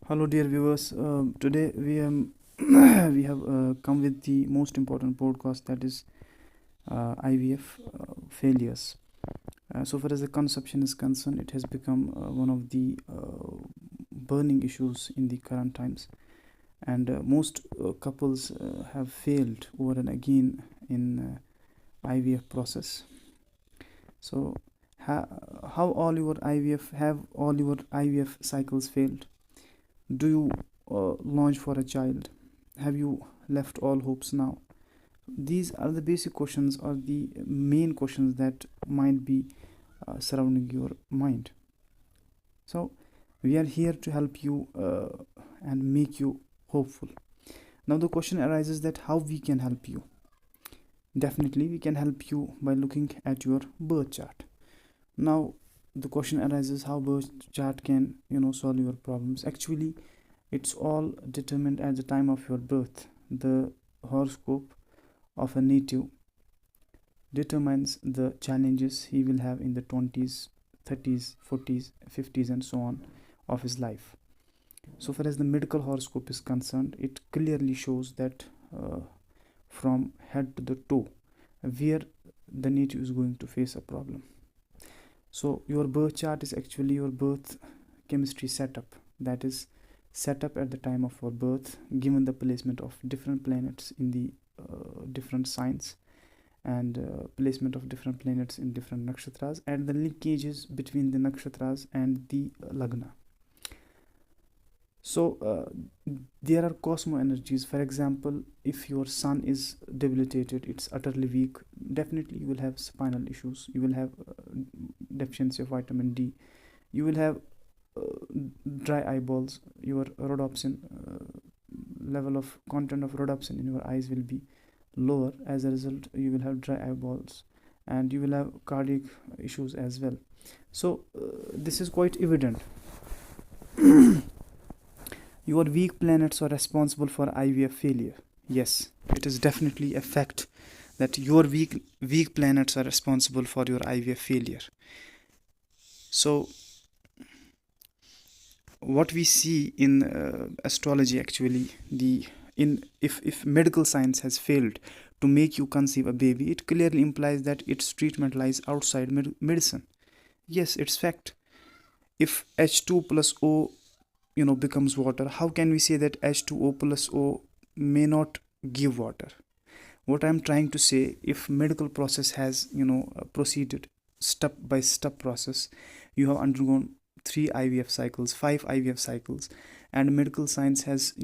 Hello, dear viewers. Today we have come with the most important podcast, that is IVF failures. So far as the conception is concerned, it has become one of the burning issues in the current times, and most couples have failed over and again in IVF process. So, how all your IVF cycles failed? Do you launch for a child? Have you left all hopes now? These are the basic questions, or the main questions that might be surrounding your mind. So, we are here to help you and make you hopeful. Now, the question arises that how we can help you. Definitely, we can help you by looking at your birth chart. Now, the question arises how birth chart can solve your problems. Actually, it's all determined at the time of your birth. The horoscope of a native determines the challenges he will have in the 20s, 30s, 40s, 50s, and so on of his life. So far as the medical horoscope is concerned, it clearly shows that from head to the toe, where the native is going to face a problem. So your birth chart is actually your birth chemistry setup, that is set up at the time of your birth, given the placement of different planets in the different signs, and placement of different planets in different nakshatras, and the linkages between the nakshatras and the lagna. So there are cosmo energies. For example, if your sun is debilitated, it's utterly weak, definitely you will have spinal issues, you will have deficiency of vitamin D, you will have dry eyeballs, your rhodopsin level of content of rhodopsin in your eyes will be lower. As a result, you will have dry eyeballs, and you will have cardiac issues as well. So this is quite evident. Your weak planets are responsible for IVF failure. Yes, it is definitely a fact that your weak planets are responsible for your IVF failure. So what we see in astrology, actually, if medical science has failed to make you conceive a baby, it clearly implies that its treatment lies outside medicine. Yes, it's fact. If H2 plus O becomes water, how can we say that H2O plus O may not give water? What I'm trying to say, if medical process has proceeded step by step process, you have undergone 3 IVF cycles, 5 IVF cycles, and medical science has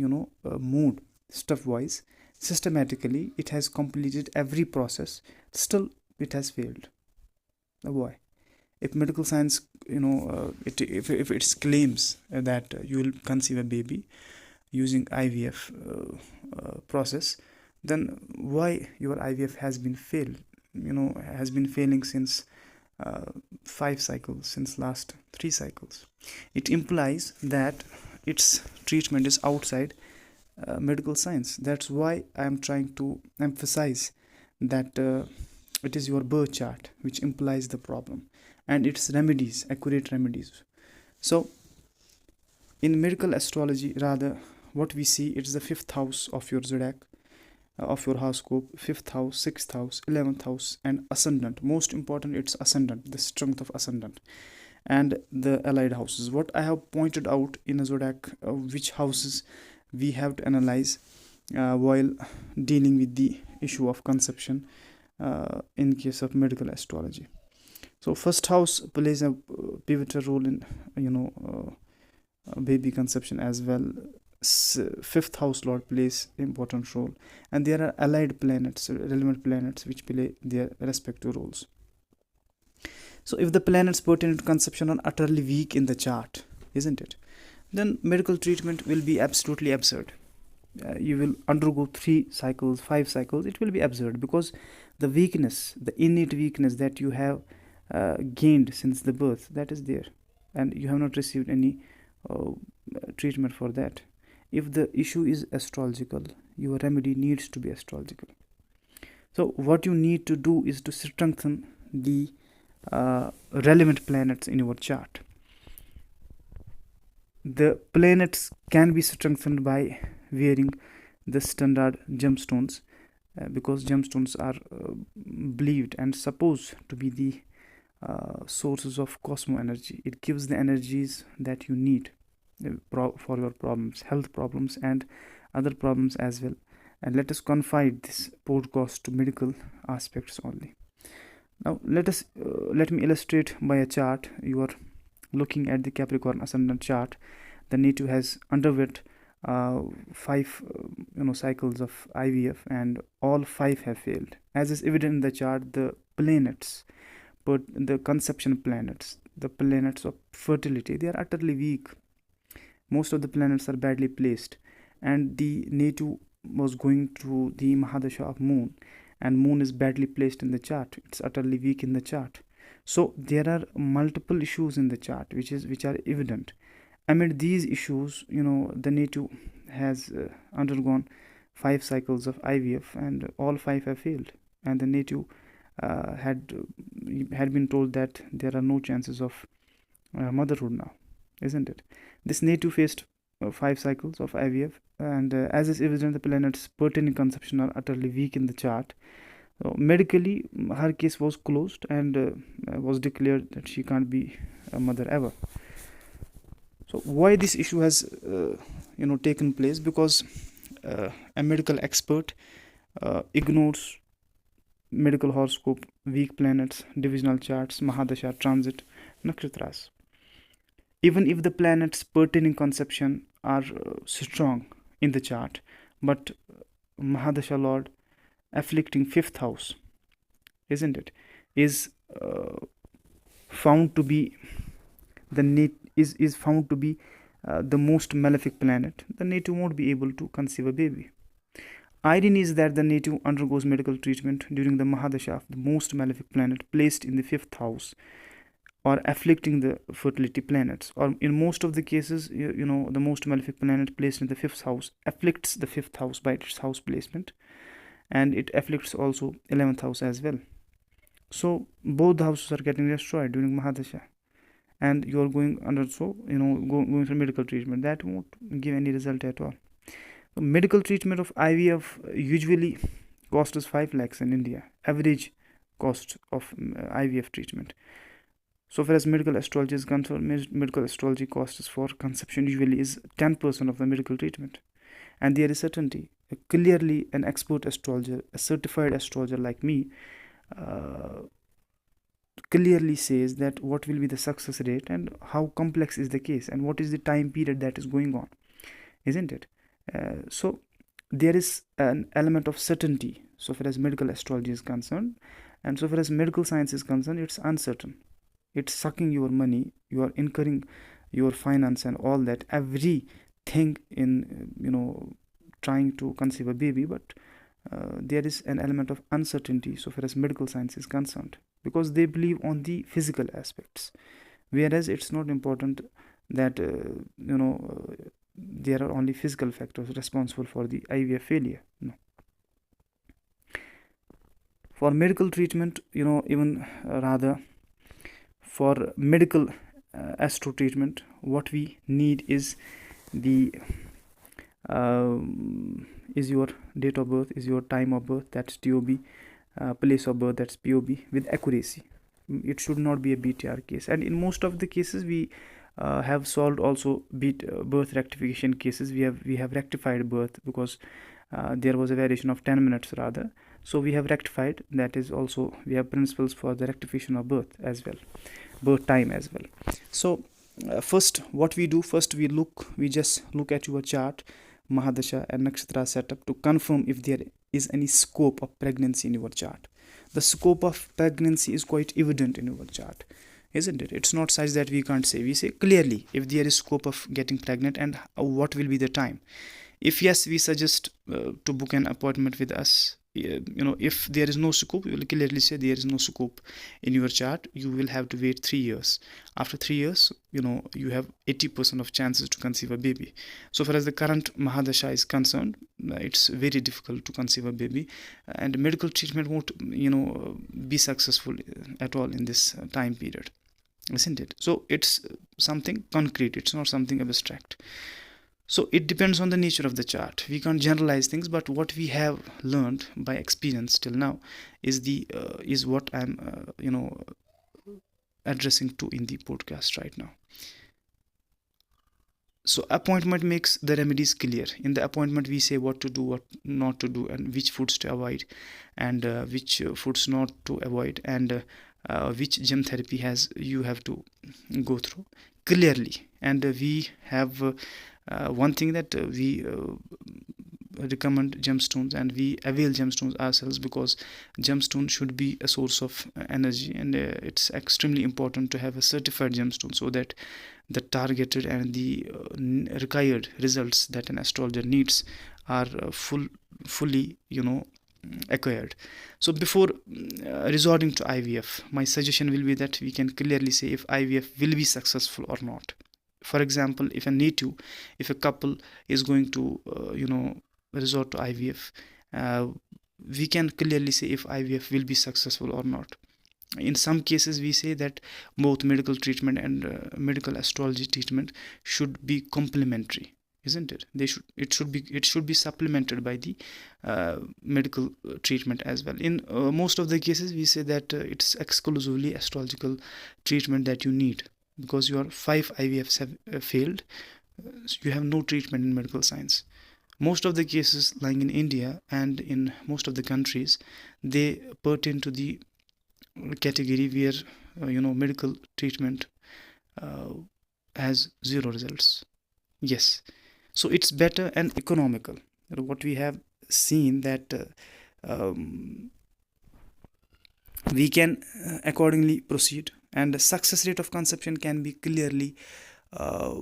moved stepwise, systematically, it has completed every process, still it has failed. Why? If medical science if it claims that you will conceive a baby using IVF process, then why your IVF has been failing since 5 cycles, since last 3 cycles? It implies that its treatment is outside medical science. That's why I am trying to emphasize that it is your birth chart which implies the problem, and its remedies, accurate remedies. So in medical astrology, rather, what we see, it's the 5th house of your zodiac, of your horoscope. 5th house, 6th house, 11th house, and ascendant. Most important, it's ascendant, the strength of ascendant, and the allied houses. What I have pointed out in a zodiac, which houses we have to analyze while dealing with the issue of conception in case of medical astrology. So first house plays a pivotal role in baby conception as well. 5th house lord plays important role, and there are allied planets, relevant planets, which play their respective roles. So if the planets pertaining to conception are utterly weak in the chart, isn't it, then medical treatment will be absolutely absurd. You will undergo 3 cycles, 5 cycles, it will be absurd, because the weakness, the innate weakness that you have gained since the birth, that is there, and you have not received any treatment for that. If the issue is astrological, your remedy needs to be astrological. So what you need to do is to strengthen the relevant planets in your chart. The planets can be strengthened by wearing the standard gemstones, because gemstones are believed and supposed to be the sources of cosmo energy. It gives the energies that you need for your problems, health problems, and other problems as well. And let us confine this podcast to medical aspects only. Now, let me illustrate by a chart. You are looking at the Capricorn ascendant chart. The native has underwent five cycles of IVF, and all five have failed. As is evident in the chart, the planets, but the conception planets, the planets of fertility, they are utterly weak. Most of the planets are badly placed, and the native was going through the Mahadasha of Moon, and Moon is badly placed in the chart. It's utterly weak in the chart. So there are multiple issues in the chart which are evident. Amid these issues, the native has undergone five cycles of IVF, and all five have failed. And the native had been told that there are no chances of motherhood now, isn't it? This native faced five cycles of IVF, and as is evident, the planets pertaining conception are utterly weak in the chart. So medically, her case was closed, and was declared that she can't be a mother ever. So why this issue has taken place? Because a medical expert ignores medical horoscope, weak planets, divisional charts, Mahadasha, transit, nakshatras. Even if the planets pertaining conception are strong in the chart, but Mahadasha Lord afflicting fifth house, isn't it, is found to be is found to be the most malefic planet, the native won't be able to conceive a baby. Irony is that the native undergoes medical treatment during the Mahadasha of the most malefic planet placed in the fifth house, or afflicting the fertility planets. Or in most of the cases, the most malefic planet placed in the fifth house afflicts the fifth house by its house placement, and it afflicts also 11th house as well. So both the houses are getting destroyed during Mahadasha, and you are going under, so going for medical treatment. That won't give any result at all. The medical treatment of IVF usually costs us 5 lakhs in India, average cost of IVF treatment. So far as medical astrology is concerned, medical astrology costs for conception usually is 10% of the medical treatment. And there is certainty. Clearly, an expert astrologer, a certified astrologer like me, clearly says that what will be the success rate, and how complex is the case, and what is the time period that is going on, isn't it? So there is an element of certainty so far as medical astrology is concerned, and so far as medical science is concerned, it's uncertain. It's sucking your money, you are incurring your finance and all that, everything in trying to conceive a baby, but there is an element of uncertainty so far as medical science is concerned, because they believe on the physical aspects, whereas it's not important that there are only physical factors responsible for the IVF failure. No. For medical treatment, even rather for medical astro treatment, what we need is the is your date of birth, is your time of birth, that's TOB, place of birth, that's POB, with accuracy. It should not be a BTR case, and in most of the cases we have solved also birth rectification cases. We have rectified birth, because there was a variation of 10 minutes rather, so we have rectified. That is also, we have principles for the rectification of birth as well, birth time as well. So first what we do, we just look at your chart, Mahadasha and Nakshatra setup, to confirm if there is any scope of pregnancy in your chart. The scope of pregnancy is quite evident in your chart, isn't it? It's not such that we can't say. We say clearly if there is scope of getting pregnant, and what will be the time. If yes, we suggest to book an appointment with us. If there is no scope, we will clearly say there is no scope in your chart. You will have to wait 3 years. After 3 years, you have 80% of chances to conceive a baby. So far as the current Mahadasha is concerned, it's very difficult to conceive a baby, and medical treatment won't be successful at all in this time period. isn't it? So it's something concrete, it's not something abstract. So it depends on the nature of the chart. We can't generalize things, but what we have learned by experience till now is what I'm addressing to in the podcast right now. So appointment makes the remedies clear. In the appointment we say what to do, what not to do, and which foods to avoid, and which foods not to avoid, and which gem therapy has you have to go through clearly. And we have one thing that we recommend gemstones, and we avail gemstones ourselves, because gemstone should be a source of energy, and it's extremely important to have a certified gemstone, so that the targeted and the required results that an astrologer needs are fully acquired. So before resorting to IVF, my suggestion will be that we can clearly say if IVF will be successful or not. For example, if a couple is going to resort to IVF, we can clearly say if IVF will be successful or not. In some cases we say that both medical treatment and medical astrology treatment should be complementary, isn't it? It should be supplemented by the medical treatment as well. In most of the cases we say that it's exclusively astrological treatment that you need, because your 5 IVFs have failed, so you have no treatment in medical science. Most of the cases lying in India and in most of the countries, they pertain to the category where medical treatment has zero results. Yes, so it's better and economical. What we have seen that we can accordingly proceed, and the success rate of conception can be clearly uh,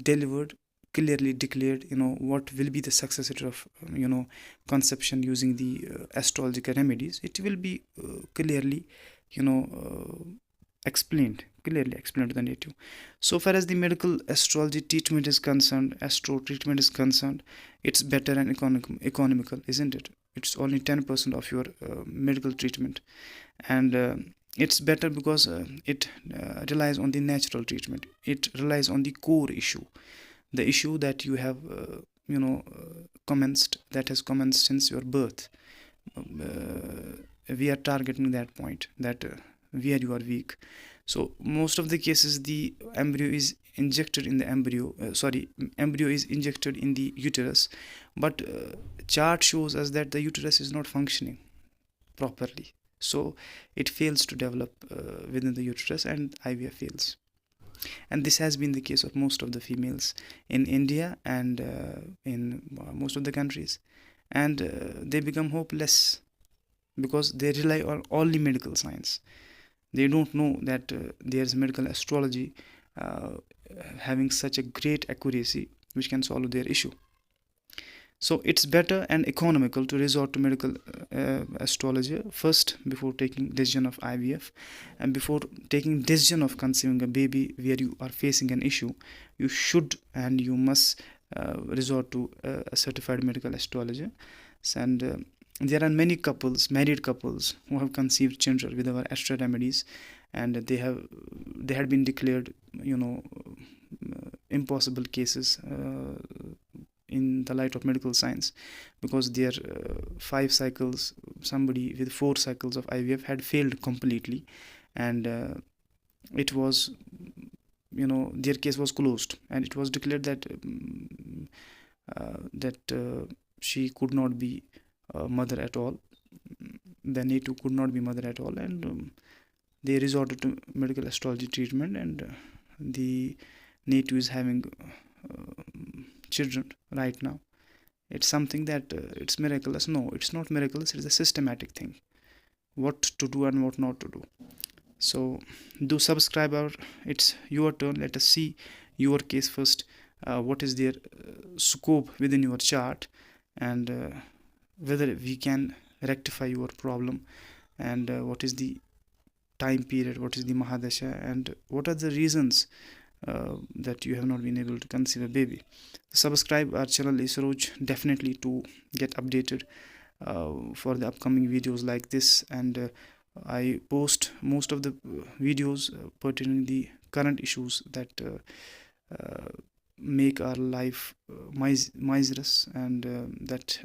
delivered, clearly declared. What will be the success rate of conception using the astrological remedies. It will be clearly clearly explained to the native. So far as the medical astrology treatment is concerned, astro treatment is concerned, it's better and economical, isn't it? It's only 10% of your medical treatment, and it's better because it relies on the natural treatment. It relies on the core issue, the issue that you have commenced, that has commenced since your birth. We are targeting that point, that where you are weak. So most of the cases the embryo is injected in the embryo is injected in the uterus, but chart shows us that the uterus is not functioning properly, so it fails to develop within the uterus, and IVF fails. And this has been the case of most of the females in India and in most of the countries, and they become hopeless because they rely on only medical science. They don't know that there's medical astrology having such a great accuracy which can solve their issue. So it's better and economical to resort to medical astrology first before taking decision of IVF, and before taking decision of conceiving a baby where you are facing an issue. You should and you must resort to a certified medical astrologer. And there are many married couples, who have conceived children with our astro remedies, and they had been declared impossible cases in the light of medical science, because their 5 cycles, somebody with 4 cycles of IVF had failed completely, and it was their case was closed, and it was declared that she could not be mother at all. The native could not be mother at all, and they resorted to medical astrology treatment, and the native is having children right now. It's something that it's miraculous. No, it's not miraculous. It's a systematic thing, what to do and what not to do. So do subscribe. It's your turn. Let us see your case first. What is their scope within your chart, and whether we can rectify your problem, and what is the time period, what is the mahadasha, and what are the reasons that you have not been able to conceive a baby. Subscribe our channel Isroj definitely to get updated for the upcoming videos like this, and I post most of the videos pertaining the current issues that make our life miserous, and that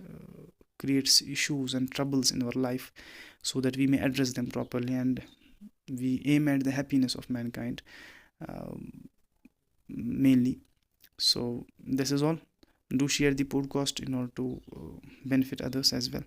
creates issues and troubles in our life, so that we may address them properly and we aim at the happiness of mankind, mainly. So this is all. Do share the podcast in order to benefit others as well.